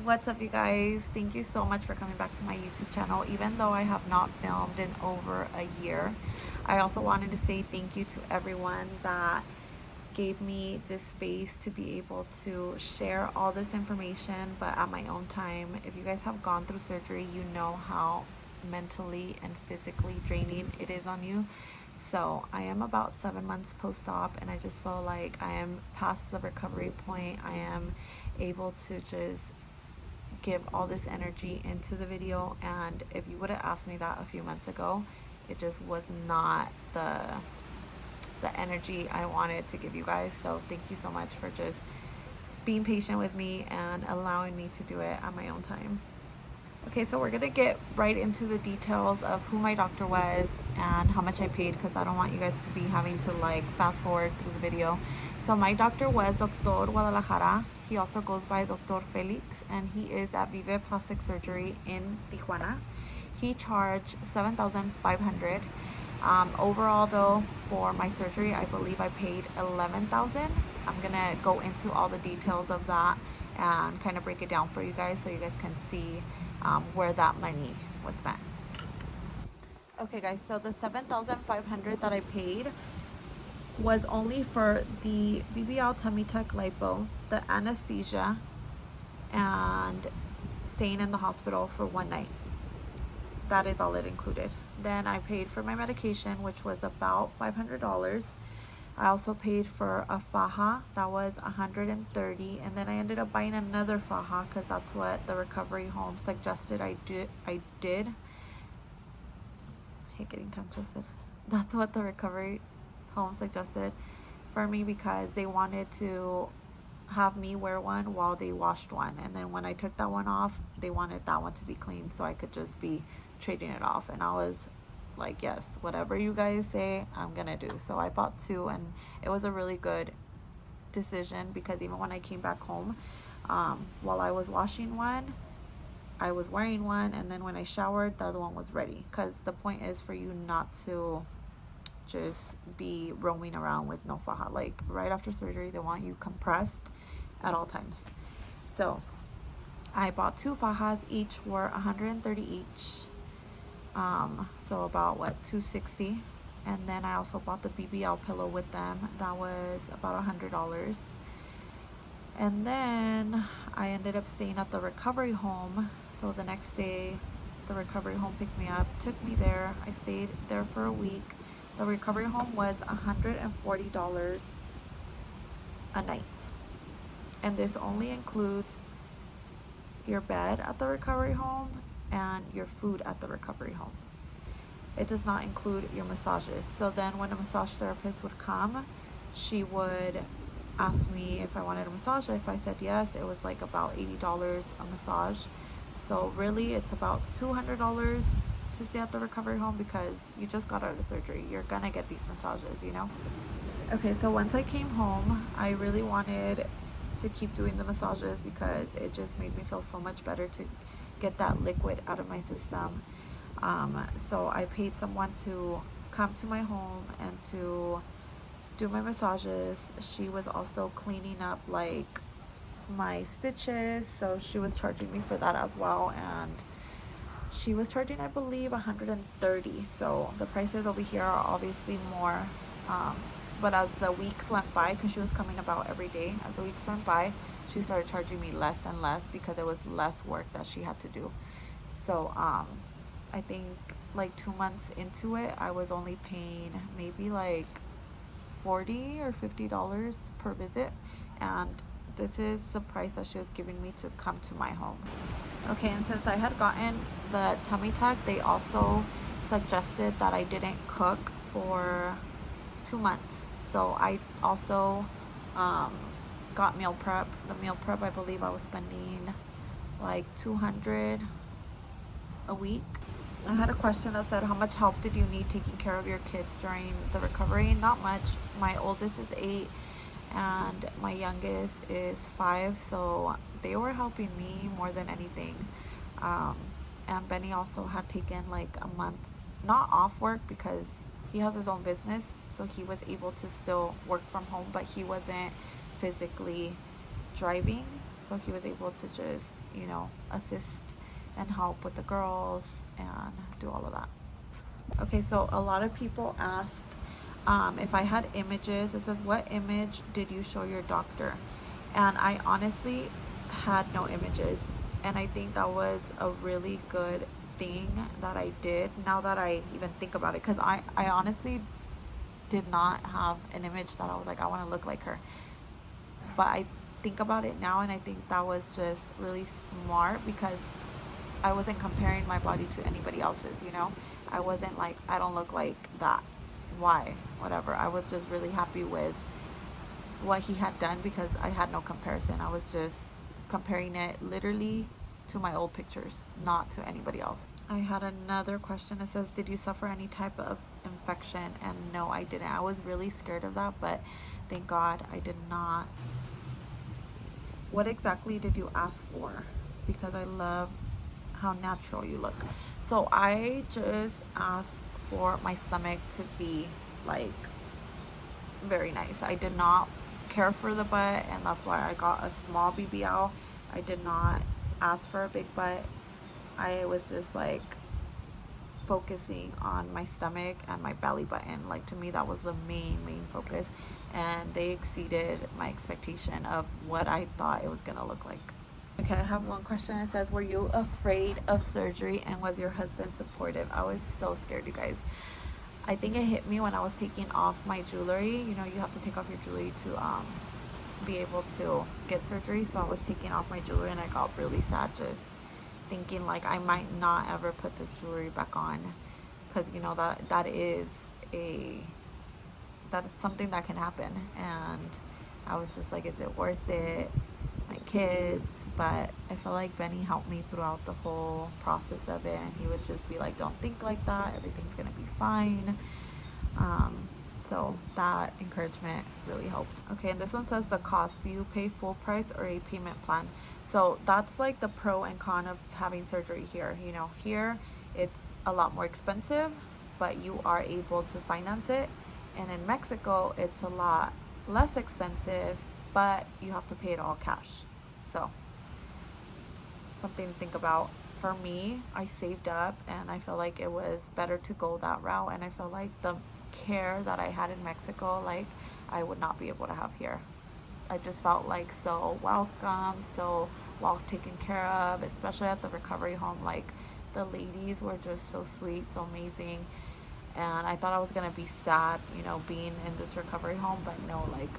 What's up, you guys? Thank you so much for coming back to my YouTube channel. Even though I have not filmed in over a year, I also wanted to say thank you to everyone that gave me this space to be able to share all this information, but at my own time. If you guys have gone through surgery, you know how mentally and physically draining it is on you. So I am about 7 months post-op, and I just feel like I am past the recovery point. I am able to just give all this energy into the video, and if you would have asked me that a few months ago, it just was not the energy I wanted to give you guys. So thank you so much for just being patient with me and allowing me to do it at my own time. Okay, so we're gonna get right into the details of who my doctor was and how much I paid, because I don't want you guys to be having to like fast forward through the video. So my doctor was Dr. Guadalajara. He also goes by Dr. Felix, and he is at Vive Plastic Surgery in Tijuana. He charged $7,500. Overall though, for my surgery, I believe I paid $11,000. I'm gonna go into all the details of that and kind of break it down for you guys so you guys can see where that money was spent. Okay guys, so the $7,500 that I paid was only for the BBL tummy tuck lipo, the anesthesia, and staying in the hospital for one night. That is all it included. Then I paid for my medication, which was about $500. I also paid for a faja, that was $130, and then I ended up buying another faja because that's what the recovery home suggested I did. I hate getting tongue twisted. That's what the recovery home suggested for me, because they wanted to have me wear one while they washed one, and then when I took that one off, they wanted that one to be clean so I could just be trading it off. And I was like, yes, whatever you guys say, I'm gonna do. So I bought two, and it was a really good decision, because even when I came back home, while I was washing one, I was wearing one, and then when I showered, the other one was ready, because the point is for you not to just be roaming around with no faja. Like right after surgery, they want you compressed at all times. So I bought two fajas. Each were $130 each. So about what, $260. And then I also bought the BBL pillow with them. That was about $100. And then I ended up staying at the recovery home. So the next day, the recovery home picked me up, took me there. I stayed there for a week. The recovery home was $140 a night. And this only includes your bed at the recovery home and your food at the recovery home. It does not include your massages. So then when a massage therapist would come, she would ask me if I wanted a massage. If I said yes, it was like about $80 a massage. So really it's about $200 to stay at the recovery home, because you just got out of surgery. You're gonna get these massages, you know? Okay, so once I came home, I really wanted to keep doing the massages because it just made me feel so much better to get that liquid out of my system. So I paid someone to come to my home and to do my massages. She was also cleaning up like my stitches, so she was charging me for that as well, and she was charging, I believe, $130. So the prices over here are obviously more, but as the weeks went by, because she was coming about every day, as the weeks went by, she started charging me less and less because it was less work that she had to do. So I think like 2 months into it, I was only paying maybe like $40 or $50 per visit, and this is the price that she was giving me to come to my home. Okay, and since I had gotten the tummy tuck, they also suggested that I didn't cook for 2 months. So I also got meal prep. The meal prep, I believe I was spending like $200 a week. I had a question that said, how much help did you need taking care of your kids during the recovery? Not much. My oldest is 8 and my youngest is 5, so they were helping me more than anything. And Benny also had taken like a month not off work because he has his own business, so he was able to still work from home, but he wasn't physically driving, so he was able to just, you know, assist and help with the girls and do all of that. Okay, so a lot of people asked if I had images. It says, what image did you show your doctor? And I honestly had no images. And I think that was a really good thing that I did, now that I even think about it. Because I honestly did not have an image that I was like, I want to look like her. But I think about it now, and I think that was just really smart, because I wasn't comparing my body to anybody else's, you know? I wasn't like, I don't look like that. Why? Whatever. I was just really happy with what he had done, because I had no comparison. I was just comparing it literally to my old pictures, not to anybody else. I had another question. It says, did you suffer any type of infection? And no, I didn't. I was really scared of that, but thank God I did not. What exactly did you ask for? Because I love how natural you look. So I just asked for my stomach to be like very nice. I did not care for the butt, and that's why I got a small BBL. I did not ask for a big butt. I was just like focusing on my stomach and my belly button. Like, to me, that was the main focus, and they exceeded my expectation of what I thought it was gonna look like. Okay, I have one question. It says, were you afraid of surgery, and was your husband supportive? I was so scared, you guys. I think it hit me when I was taking off my jewelry. You know, you have to take off your jewelry to be able to get surgery. So I was taking off my jewelry, and I got really sad, just thinking like I might not ever put this jewelry back on, because you know that is something that can happen. And I was just like, is it worth it? My kids. But I feel like Benny helped me throughout the whole process of it, and he would just be like, don't think like that, everything's gonna be fine. So that encouragement really helped. Okay, and this one says the cost. Do you pay full price or a payment plan? So that's like the pro and con of having surgery here. You know, here it's a lot more expensive, but you are able to finance it. And in Mexico, it's a lot less expensive, but you have to pay it all cash. So something to think about. For me, I saved up, and I feel like it was better to go that route. And I feel like the care that I had in Mexico, like, I would not be able to have here. I just felt like so welcome, so well taken care of, especially at the recovery home. Like, the ladies were just so sweet, so amazing. And I thought I was gonna be sad, you know, being in this recovery home, but no, like,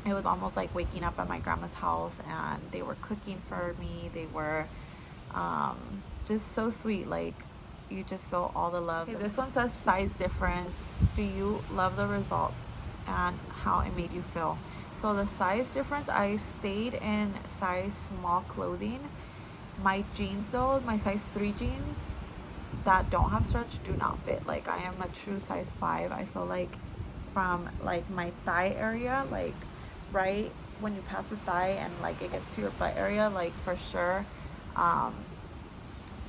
it was almost like waking up at my grandma's house, and they were cooking for me. They were just so sweet. Like, you just feel all the love. Okay, this one says size difference. Do you love the results and how it made you feel? So the size difference, I stayed in size small clothing. My jeans though, my size 3 jeans that don't have stretch do not fit. Like, I am a true size 5. I feel like from like my thigh area, like right when you pass the thigh and like it gets to your butt area, like for sure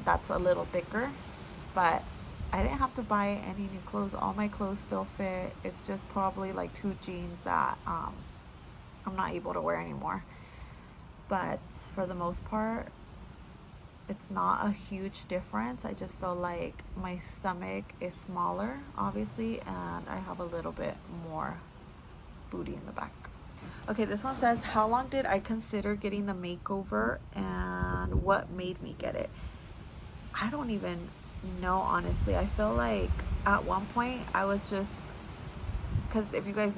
that's a little thicker. But I didn't have to buy any new clothes. All my clothes still fit. It's just probably like 2 jeans that I'm not able to wear anymore. But for the most part, it's not a huge difference. I just feel like my stomach is smaller, obviously, and I have a little bit more booty in the back. Okay, this one says, how long did I consider getting the makeover, and what made me get it? I don't even know, honestly. I feel like at one point I was just, because if you guys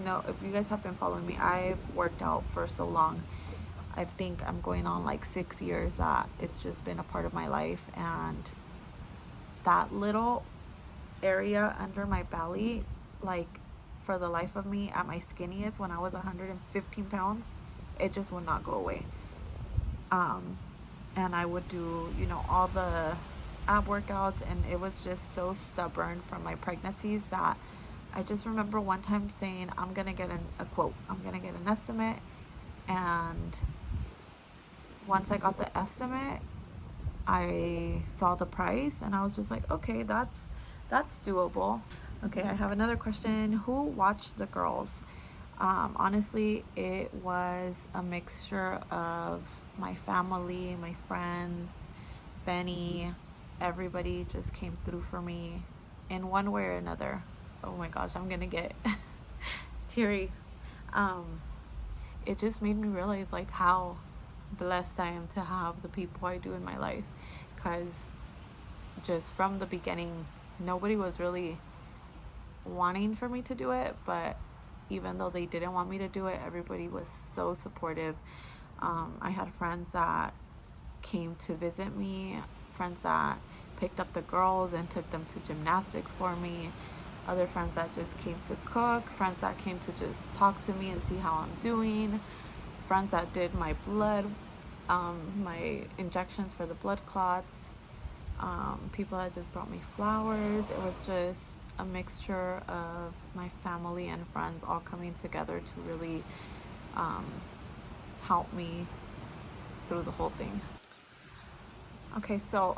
have been following me, I've worked out for so long. I think I'm going on like 6 years that it's just been a part of my life. And that little area under my belly, like, for the life of me, at my skinniest, when I was 115 pounds, it just would not go away. And I would do, you know, all the ab workouts, and it was just so stubborn from my pregnancies that I just remember one time saying, I'm gonna get a quote, I'm gonna get an estimate. And once I got the estimate, I saw the price, and I was just like, okay, that's doable. Okay, I have another question. Who watched the girls? Honestly, it was a mixture of my family, my friends, Benny, everybody just came through for me in one way or another. Oh my gosh, I'm gonna get teary. Um, it just made me realize like how blessed I am to have the people I do in my life, because just from the beginning, nobody was really wanting for me to do it, but even though they didn't want me to do it, everybody was so supportive. I had friends that came to visit me, friends that picked up the girls and took them to gymnastics for me, other friends that just came to cook, friends that came to just talk to me and see how I'm doing, friends that did my blood, my injections for the blood clots, people that just brought me flowers. It was just a mixture of my family and friends all coming together to really help me through the whole thing. Okay, so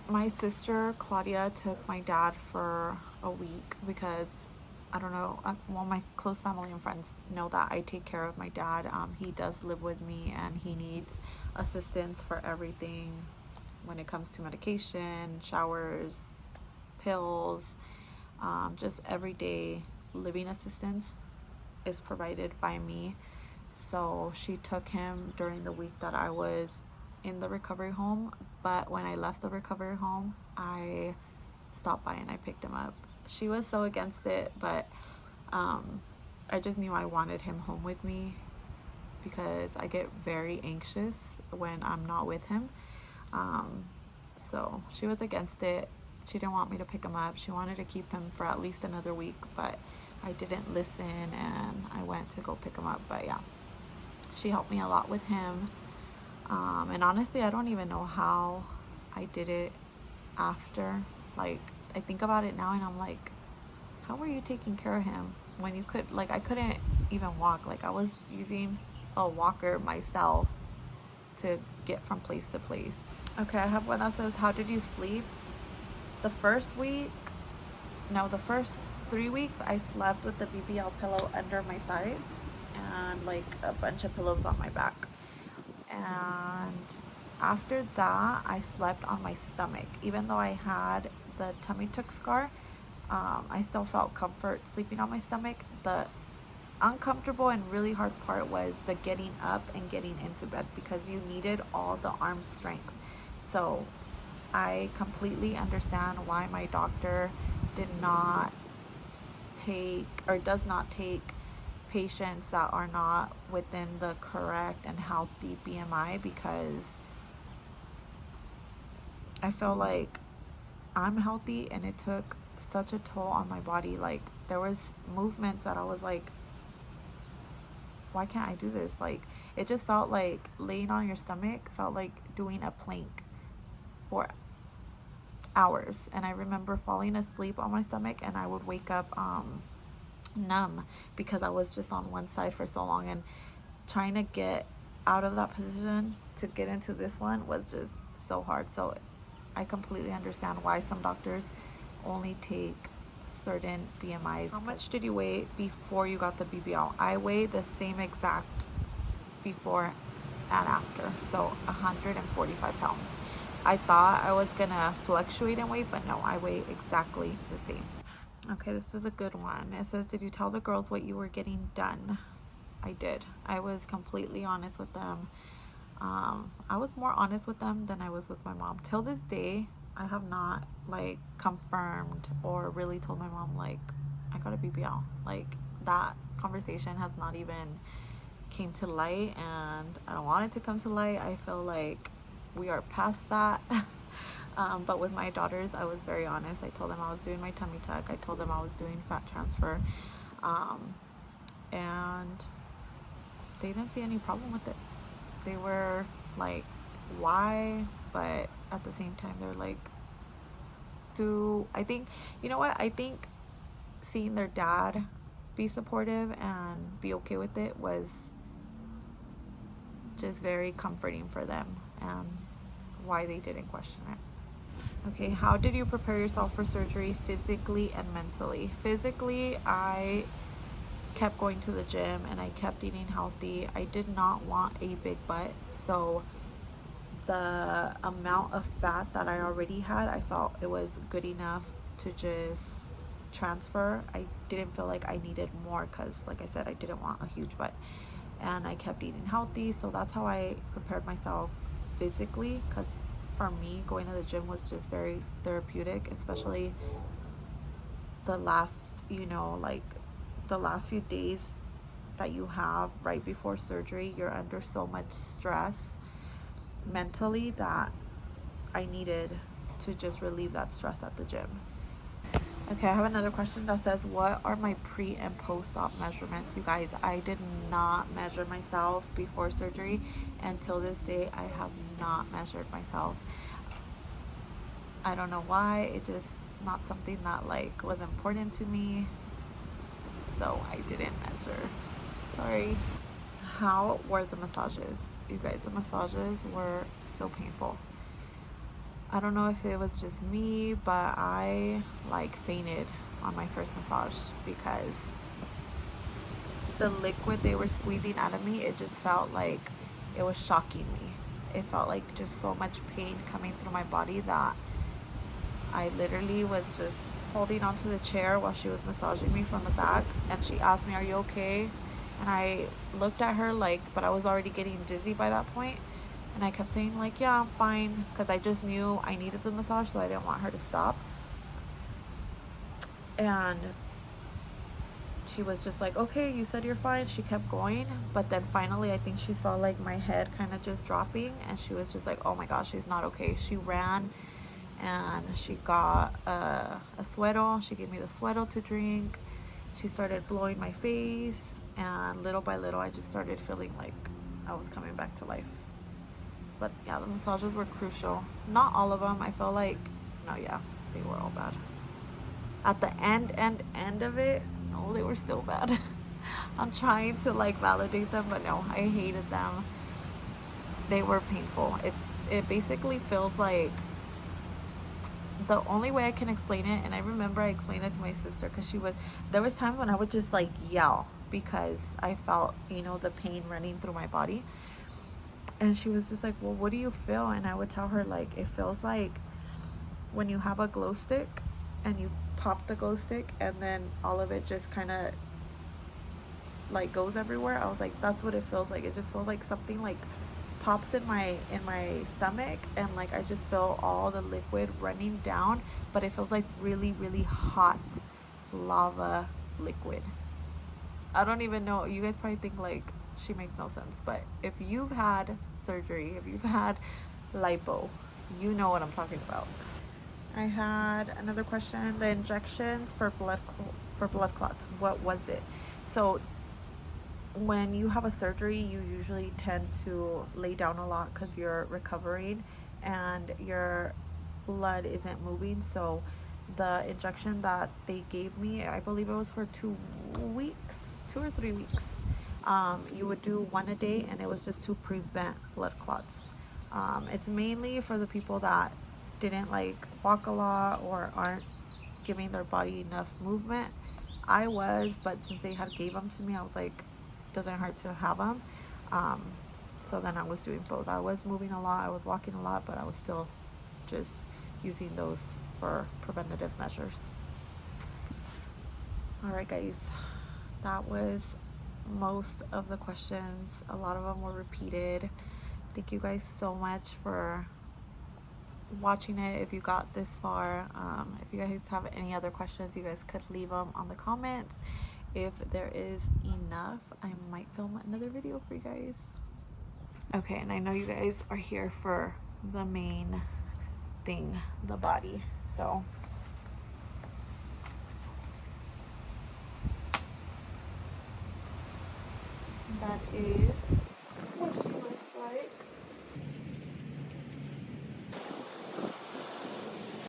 my sister Claudia took my dad for a week because I don't know, well, my close family and friends know that I take care of my dad. He does live with me and he needs assistance for everything when it comes to medication, showers, pills, just everyday living assistance is provided by me. So she took him during the week that I was in the recovery home, but when I left the recovery home, I stopped by and I picked him up. She was so against it, but I just knew I wanted him home with me because I get very anxious when I'm not with him. So she was against it. She didn't want me to pick him up. She wanted to keep him for at least another week, but I didn't listen and I went to go pick him up. But yeah, she helped me a lot with him. And honestly, I don't even know how I did it after. Like, I think about it now and I'm like, how were you taking care of him when you could, like, I couldn't even walk. Like, I was using a walker myself to get from place to place. Okay, I have one that says, how did you sleep? The first 3 weeks, I slept with the BBL pillow under my thighs and like a bunch of pillows on my back. And after that, I slept on my stomach. Even though I had the tummy tuck scar, I still felt comfort sleeping on my stomach. The uncomfortable and really hard part was the getting up and getting into bed because you needed all the arm strength. So I completely understand why my doctor did not take or does not take patients that are not within the correct and healthy BMI, because I feel like I'm healthy and it took such a toll on my body. Like, there was movements that I was like, why can't I do this? Like, it just felt like laying on your stomach felt like doing a plank for hours. And I remember falling asleep on my stomach and I would wake up numb because I was just on one side for so long, and trying to get out of that position to get into this one was just so hard. So I completely understand why some doctors only take certain BMIs. How much did you weigh before you got the BBL? I weighed the same exact before and after, so 145 pounds. I thought I was gonna fluctuate in weight, but no, I weigh exactly the same. Okay, this is a good one. It says, did you tell the girls what you were getting done? I did. I was completely honest with them. I was more honest with them than I was with my mom. Till this day, I have not like confirmed or really told my mom like I got a BBL. Like, that conversation has not even came to light, and I don't want it to come to light. I feel like we are past that. But with my daughters, I was very honest. I told them I was doing my tummy tuck. I told them I was doing fat transfer. And they didn't see any problem with it. They were like, why? But at the same time, they're like, I think, you know what? I think seeing their dad be supportive and be okay with it was just very comforting for them, and why they didn't question it. Okay, how did you prepare yourself for surgery physically and mentally? Physically, I kept going to the gym and I kept eating healthy, I did not want a big butt. So the amount of fat that I already had, I felt it was good enough to just transfer. I didn't feel like I needed more because, like I said, I didn't want a huge butt. And I kept eating healthy, so that's how I prepared myself physically, because for me, going to the gym was just very therapeutic, especially the last, like the last few days that you have right before surgery. You're under so much stress mentally that I needed to just relieve that stress at the gym. Okay, I have another question that says, what are my pre and post-op measurements? You guys, I did not measure myself before surgery. Until this day, I have not measured myself. I don't know why. It just not something that like was important to me. So I didn't measure. Sorry. How were the massages? You guys, the massages were so painful. I don't know if it was just me, but I like fainted on my first massage because the liquid they were squeezing out of me, it just felt like it was shocking me. It felt like just so much pain coming through my body that I literally was just holding onto the chair while she was massaging me from the back, and she asked me, "Are you okay?" And I looked at her like, but I was already getting dizzy by that point. And I kept saying like, yeah, I'm fine, because I just knew I needed the massage, so I didn't want her to stop. And she was just like, okay, you said you're fine. She kept going, but then finally I think she saw like my head kind of just dropping, and she was just like, oh my gosh, she's not okay. She ran and she got a suero. She gave me the suero to drink. She started blowing my face, and little by little I just started feeling like I was coming back to life. But yeah, the massages were crucial. Not all of them. I felt like, no, yeah, they were all bad. At the end of it, no, they were still bad. I'm trying to like validate them, but no, I hated them. They were painful. It basically feels like, the only way I can explain it, and I remember I explained it to my sister, because there was times when I would just like yell because I felt, the pain running through my body. And she was just like, well, what do you feel? And I would tell her like, it feels like when you have a glow stick and you pop the glow stick and then all of it just kind of like goes everywhere. I was like, that's what it feels like. It just feels like something like pops in my stomach, and like I just feel all the liquid running down, but it feels like really, really hot lava liquid. I don't even know. You guys probably think like she makes no sense, but if you've had surgery, if you've had lipo, you know what I'm talking about. I had another question. The injections for blood clots, what was it? So when you have a surgery, you usually tend to lay down a lot because you're recovering and your blood isn't moving. So the injection that they gave me, I believe it was for 2 or 3 weeks. You would do one a day, and it was just to prevent blood clots. It's mainly for the people that didn't like walk a lot or aren't giving their body enough movement. I was, but since they had gave them to me, I was like, doesn't hurt to have them. So then I was doing both. I was moving a lot, I was walking a lot, but I was still just using those for preventative measures. Alright guys, that was most of the questions. A lot of them were repeated. Thank you guys so much for watching it. If you got this far, if you guys have any other questions, you guys could leave them on the comments. If there is enough, I might film another video for you guys. Okay, and I know you guys are here for the main thing, the body. So that is what she looks like.